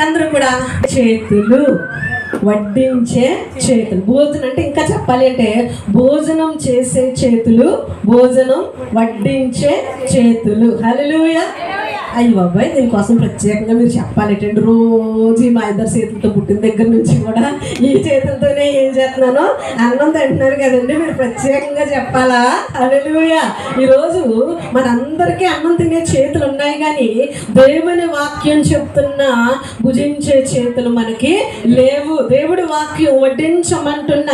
అందరూ కూడా చేతులు వడ్డించే చేతులు. భోజనం అంటే ఇంకా చెప్పాలి అంటే భోజనం చేసే చేతులు, భోజనం వడ్డించే చేతులు. హల్లెలూయా. అయ్యి బాబాయ్, దీనికోసం ప్రత్యేకంగా మీరు చెప్పాలేటండి. రోజు మా ఇద్దరు చేతులతో పుట్టిన దగ్గర నుంచి కూడా ఈ చేతులతోనే ఏం చేస్తున్నానో అన్నం తింటున్నారు కదండి, మీరు ప్రత్యేకంగా చెప్పాలా? హల్లెలూయా. ఈరోజు మనందరికీ అన్నం తినే చేతులు ఉన్నాయి, కానీ దేవుని వాక్యం చెప్తున్న భుజించే చేతులు మనకి లేవు. దేవుడి వాక్యం వడ్డించమంటున్న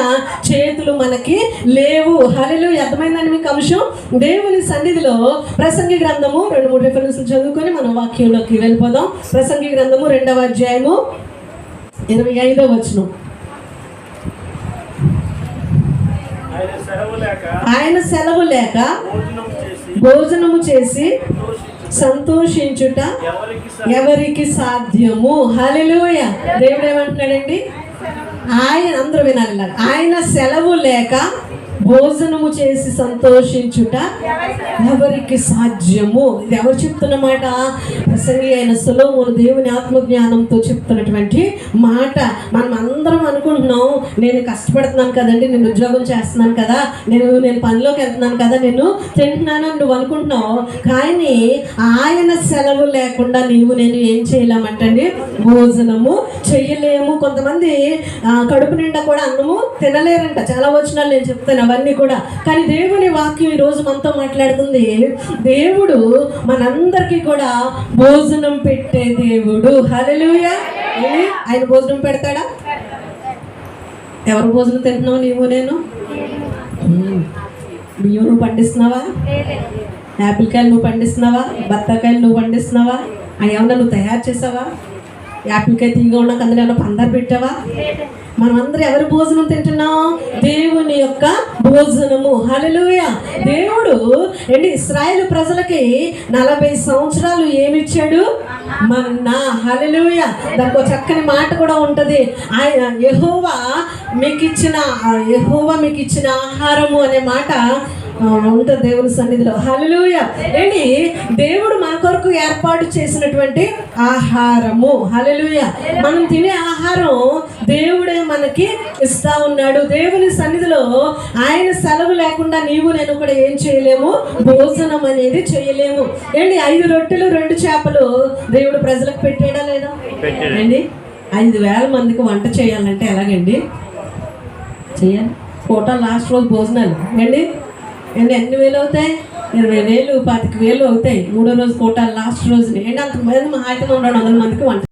చేతులు మనకి లేవు. హల్లెలూయా. అర్థమైందండి మీకు అంశం? దేవుని సన్నిధిలో ప్రసంగి గ్రంథము 2-3 రిఫరెన్స్లు చదువుకొని మనం వాక్యంలోకి వెళ్ళిపోదాం. ప్రసంగి గ్రంథము 2వ అధ్యాయము 25వ వచనం. ఆయన సెలవు లేక భోజనము చేసి సంతోషించుట ఎవరికి సాధ్యము? హల్లెలూయా. దేవుడు ఏమంటున్నాడండి? ఆయన, అందరూ వినాలి, ఆయన సెలవు లేక భోజనము చేసి సంతోషించుట ఎవరికి సాధ్యము? ఇది ఎవరు చెప్తున్నమాట? ప్రసంగి అయిన సొలొమోను దేవుని ఆత్మజ్ఞానంతో చెప్తున్నటువంటి మాట. మనం అందరం అనుకుంటున్నాం, నేను కష్టపడుతున్నాను కదండి, నేను ఉద్యోగం చేస్తున్నాను కదా, నేను పనిలోకి వెళ్తున్నాను కదా, నేను తింటున్నాను అని నువ్వు అనుకుంటున్నావు. కానీ ఆయన సెలవు లేకుండా నేను ఏం చేయలేమంటండి? భోజనము చేయలేము. కొంతమంది కడుపు నిండా కూడా అన్నము తినలేరంట. చాలా వచనాలు నేను చెప్తాను అవన్నీ కూడా. కానీ దేవుని వాక్యం ఈరోజు మనతో మాట్లాడుతుంది. దేవుడు మనందరికీ కూడా భోజనం పెట్టే దేవుడు. హల్లెలూయా. ఆయన భోజనం పెడతాడా? ఎవరు భోజనం తింటున్నావు? నీవు నేను. బియ్యం నువ్వు పండిస్తున్నావా? యాపిల్ కాయలు నువ్వు పండిస్తున్నావా? బత్తాకాయలు నువ్వు పండిస్తున్నావా? అవి ఏమన్నా నువ్వు తయారు చేసావా? యాపిల్ కాయ తీగా ఉన్నాక అందులో ఏమన్నా పందారు పెట్టావా? మనమందరం ఎవరి భోజనం తింటున్నాం? దేవుని యొక్క భోజనము. హల్లెలూయా. దేవుడు ఇశ్రాయేలు ప్రజలకి 40 సంవత్సరాలు ఏమిచ్చాడు? మన్నా. హల్లెలూయా. దానికి ఒక చక్కని మాట కూడా ఉంటది. ఆయన యెహోవా మీకు ఇచ్చిన ఆహారము అనే మాట ఉంటుంది దేవుని సన్నిధిలో. హల్లెలూయా. దేవుడు మన కొరకు ఏర్పాటు చేసినటువంటి ఆహారము. హల్లెలూయా. మనం తినే ఆహారం దేవుడే మనకి ఇస్తా ఉన్నాడు. దేవుని సన్నిధిలో ఆయన సెలవు లేకుండా నేను కూడా ఏం చేయలేము? భోజనం అనేది చేయలేము. 5 రొట్టెలు 2 చేపలు దేవుడు ప్రజలకు పెట్టాడా లేదా? 5,000 మందికి వంట చేయాలంటే ఎలాగండి చేయాలి? పూట లాస్ట్ రోజు భోజనాలు ఎన్ని వేలు అవుతాయి? 20,000, 25,000 అవుతాయి. 3వ రోజు కోట లాస్ట్ రోజుని. అంతమంది మహా అయితే 200 మందికి వంట